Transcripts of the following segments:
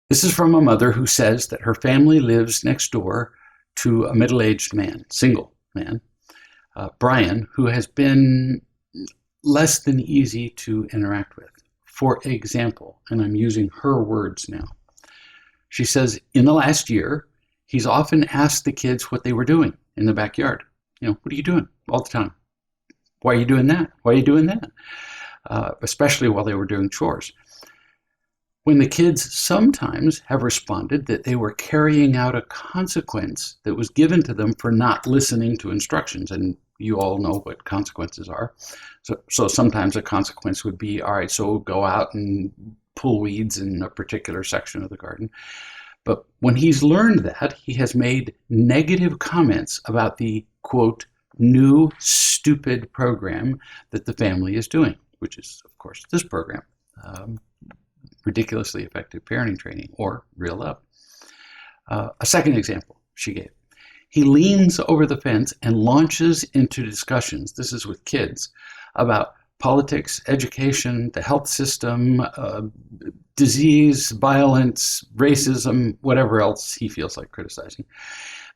This is from a mother who says that her family lives next door to a middle-aged man, single man, Brian, who has been less than easy to interact with. For example, and I'm using her words now, she says, in the last year, he's often asked the kids what they were doing in the backyard. What are you doing? All the time. Why are you doing that? Why are you doing that? Especially while they were doing chores. When the kids sometimes have responded that they were carrying out a consequence that was given to them for not listening to instructions, and you all know what consequences are. So sometimes a consequence would be, all right, so go out and pull weeds in a particular section of the garden. But when he's learned that, he has made negative comments about the, quote, new stupid program that the family is doing, which is, of course, this program. Ridiculously effective parenting training, or Real Love. A second example she gave. He leans over the fence and launches into discussions, this is with kids, about politics, education, the health system, disease, violence, racism, whatever else he feels like criticizing.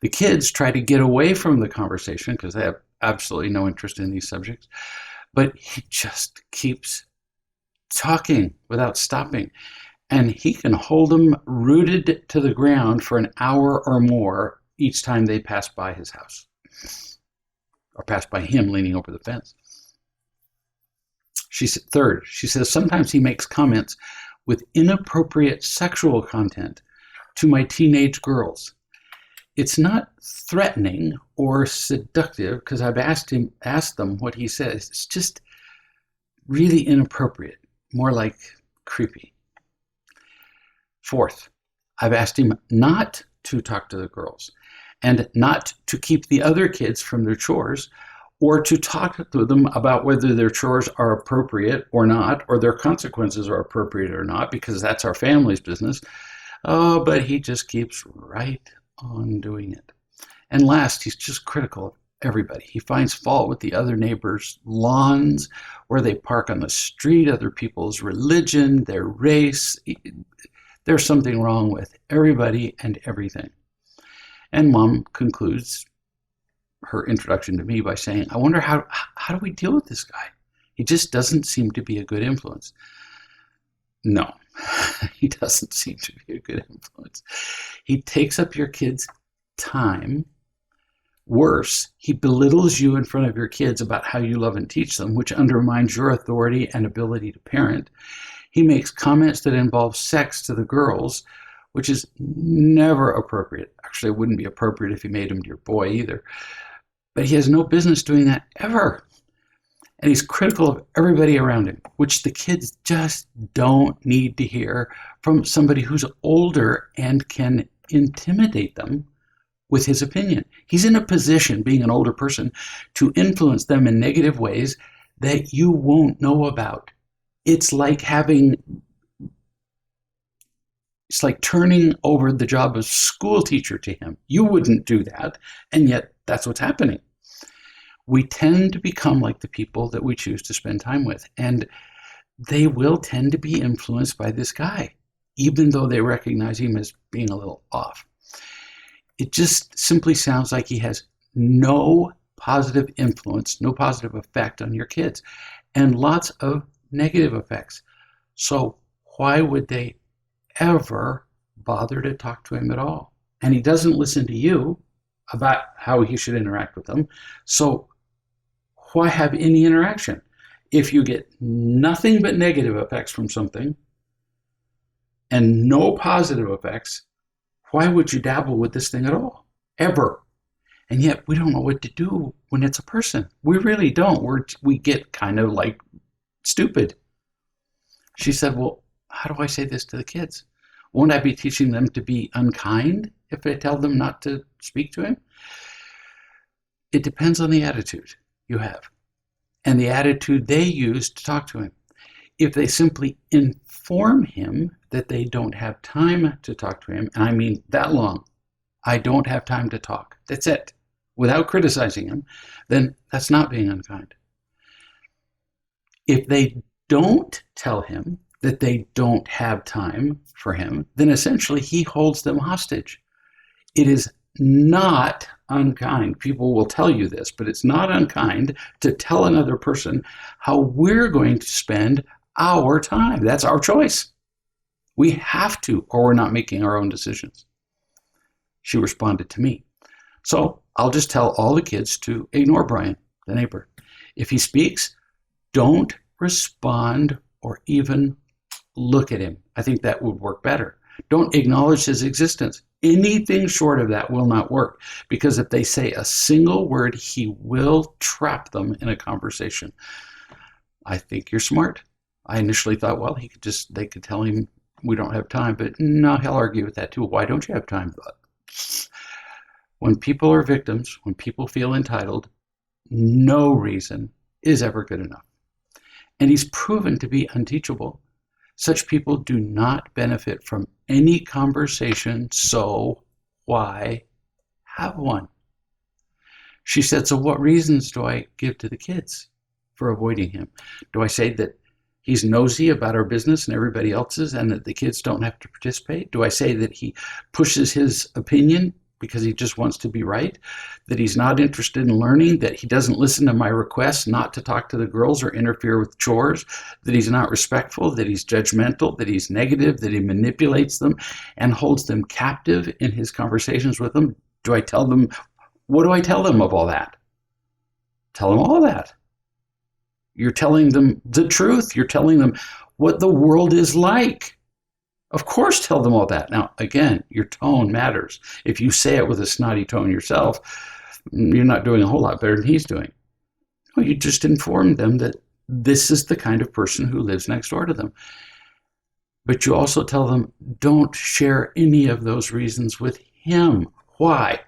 The kids try to get away from the conversation because they have absolutely no interest in these subjects, but he just keeps talking without stopping, and he can hold them rooted to the ground for an hour or more each time they pass by his house, or pass by him leaning over the fence. Third, she says, sometimes he makes comments with inappropriate sexual content to my teenage girls. It's not threatening or seductive because I've asked them what he says. It's just really inappropriate, more like creepy. Fourth, I've asked him not to talk to the girls and not to keep the other kids from their chores, or to talk to them about whether their chores are appropriate or not, or their consequences are appropriate or not, because that's our family's business. Oh, but he just keeps right on doing it. And last, he's just critical of everybody. He finds fault with the other neighbors' lawns, where they park on the street, other people's religion, their race. There's something wrong with everybody and everything. And Mom concludes her introduction to me by saying, I wonder how do we deal with this guy? He just doesn't seem to be a good influence. No, he doesn't seem to be a good influence. He takes up your kids' time. Worse, he belittles you in front of your kids about how you love and teach them, which undermines your authority and ability to parent. He makes comments that involve sex to the girls, which is never appropriate. Actually, it wouldn't be appropriate if he made them your boy either. But he has no business doing that ever. And he's critical of everybody around him, which the kids just don't need to hear from somebody who's older and can intimidate them with his opinion. He's in a position, being an older person, to influence them in negative ways that you won't know about. It's like turning over the job of school teacher to him. You wouldn't do that, and yet that's what's happening. We tend to become like the people that we choose to spend time with, and they will tend to be influenced by this guy, even though they recognize him as being a little off. It just simply sounds like he has no positive influence, no positive effect on your kids, and lots of negative effects. So why would they ever bother to talk to him at all? And he doesn't listen to you about how he should interact with them. So why have any interaction? If you get nothing but negative effects from something and no positive effects, why would you dabble with this thing at all? Ever. And yet we don't know what to do when it's a person. We really don't. We get kind of like stupid. She said, well, how do I say this to the kids? Won't I be teaching them to be unkind if I tell them not to speak to him? It depends on the attitude you have and the attitude they use to talk to him. If they simply inform him that they don't have time to talk to him, and I mean that long, I don't have time to talk, that's it, without criticizing him, then that's not being unkind. If they don't tell him that they don't have time for him, then essentially he holds them hostage. It is not unkind. People will tell you this, but it's not unkind to tell another person how we're going to spend our time. That's our choice. We have to, or we're not making our own decisions. She responded to me. So I'll just tell all the kids to ignore Brian, the neighbor. If he speaks, don't respond or even look at him. I think that would work better. Don't acknowledge his existence. Anything short of that will not work, because if they say a single word, he will trap them in a conversation. I think you're smart. I initially thought, well, they could tell him we don't have time, but no, he'll argue with that too. Why don't you have time? When people are victims, when people feel entitled, no reason is ever good enough. And he's proven to be unteachable. Such people do not benefit from any conversation, so why have one? She said, so what reasons do I give to the kids for avoiding him? Do I say that he's nosy about our business and everybody else's and that the kids don't have to participate? Do I say that he pushes his opinion because he just wants to be right, that he's not interested in learning, that he doesn't listen to my requests not to talk to the girls or interfere with chores, that he's not respectful, that he's judgmental, that he's negative, that he manipulates them and holds them captive in his conversations with them? Do I tell them, what do I tell them of all that? Tell them all that. You're telling them the truth. You're telling them what the world is like. Of course, tell them all that. Now, again, your tone matters. If you say it with a snotty tone yourself, you're not doing a whole lot better than he's doing. Well, you just inform them that this is the kind of person who lives next door to them. But you also tell them, don't share any of those reasons with him. Why?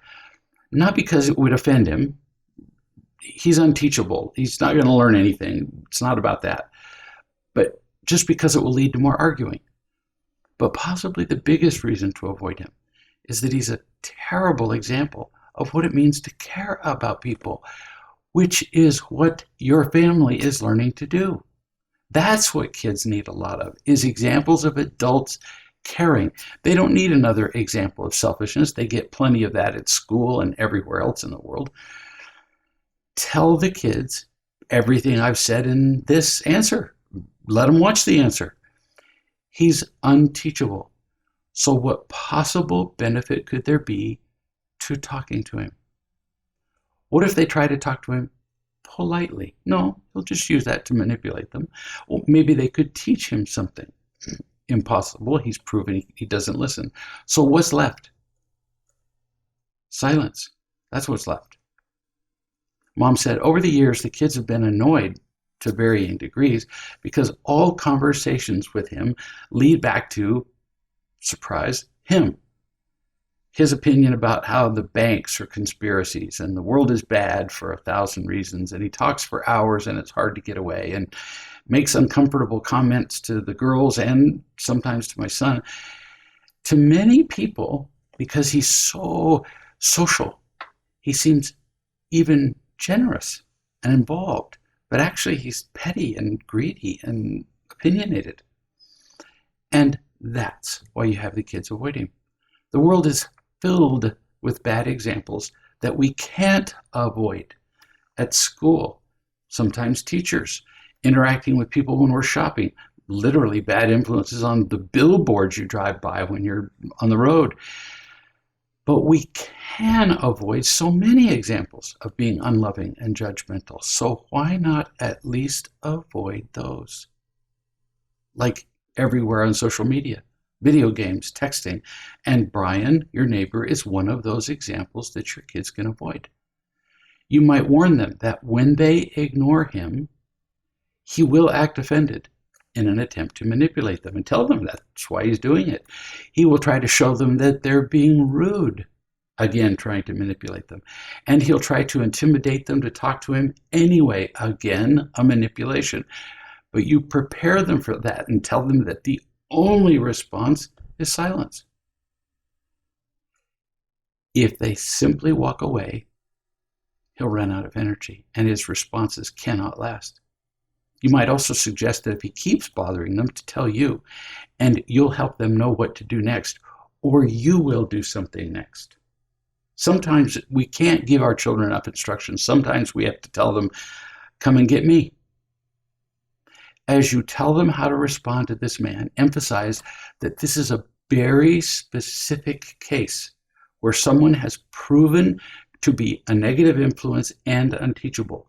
Not because it would offend him. He's unteachable. He's not going to learn anything. It's not about that. But just because it will lead to more arguing. But possibly the biggest reason to avoid him is that he's a terrible example of what it means to care about people, which is what your family is learning to do. That's what kids need a lot of, is examples of adults caring. They don't need another example of selfishness. They get plenty of that at school and everywhere else in the world. Tell the kids everything I've said in this answer. Let them watch the answer. He's unteachable. So what possible benefit could there be to talking to him? What if they try to talk to him politely? No, he'll just use that to manipulate them. Well, maybe they could teach him something. Impossible. He's proven he doesn't listen. So what's left? Silence. That's what's left. Mom said, over the years, the kids have been annoyed to varying degrees because all conversations with him lead back to, surprise, him. His opinion about how the banks are conspiracies and the world is bad for 1,000 reasons. And he talks for hours and it's hard to get away and makes uncomfortable comments to the girls and sometimes to my son. To many people, because he's so social, he seems even generous and involved. But actually, he's petty and greedy and opinionated. And that's why you have the kids avoid him. The world is filled with bad examples that we can't avoid. At school, sometimes teachers interacting with people when we're shopping, literally bad influences on the billboards you drive by when you're on the road. But we can avoid so many examples of being unloving and judgmental. So why not at least avoid those? Like everywhere on social media, video games, texting. And Brian, your neighbor, is one of those examples that your kids can avoid. You might warn them that when they ignore him, he will act offended in an attempt to manipulate them, and tell them that's why he's doing it. He will try to show them that they're being rude, again, trying to manipulate them. And he'll try to intimidate them to talk to him anyway, again, a manipulation. But you prepare them for that and tell them that the only response is silence. If they simply walk away, he'll run out of energy, and his responses cannot last. You might also suggest that if he keeps bothering them, to tell you, and you'll help them know what to do next, or you will do something next. Sometimes we can't give our children enough instructions. Sometimes we have to tell them, come and get me. As you tell them how to respond to this man, emphasize that this is a very specific case where someone has proven to be a negative influence and unteachable.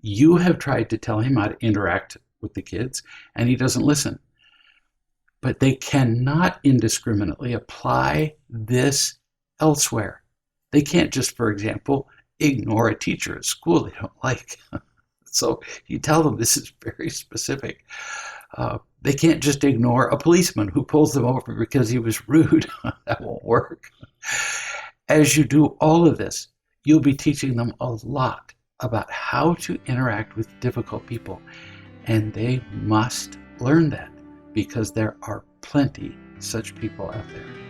You have tried to tell him how to interact with the kids, and he doesn't listen. But they cannot indiscriminately apply this elsewhere. They can't just, for example, ignore a teacher at school they don't like. So you tell them this is very specific. They can't just ignore a policeman who pulls them over because he was rude. That won't work. As you do all of this, you'll be teaching them a lot about how to interact with difficult people. And they must learn that because there are plenty such people out there.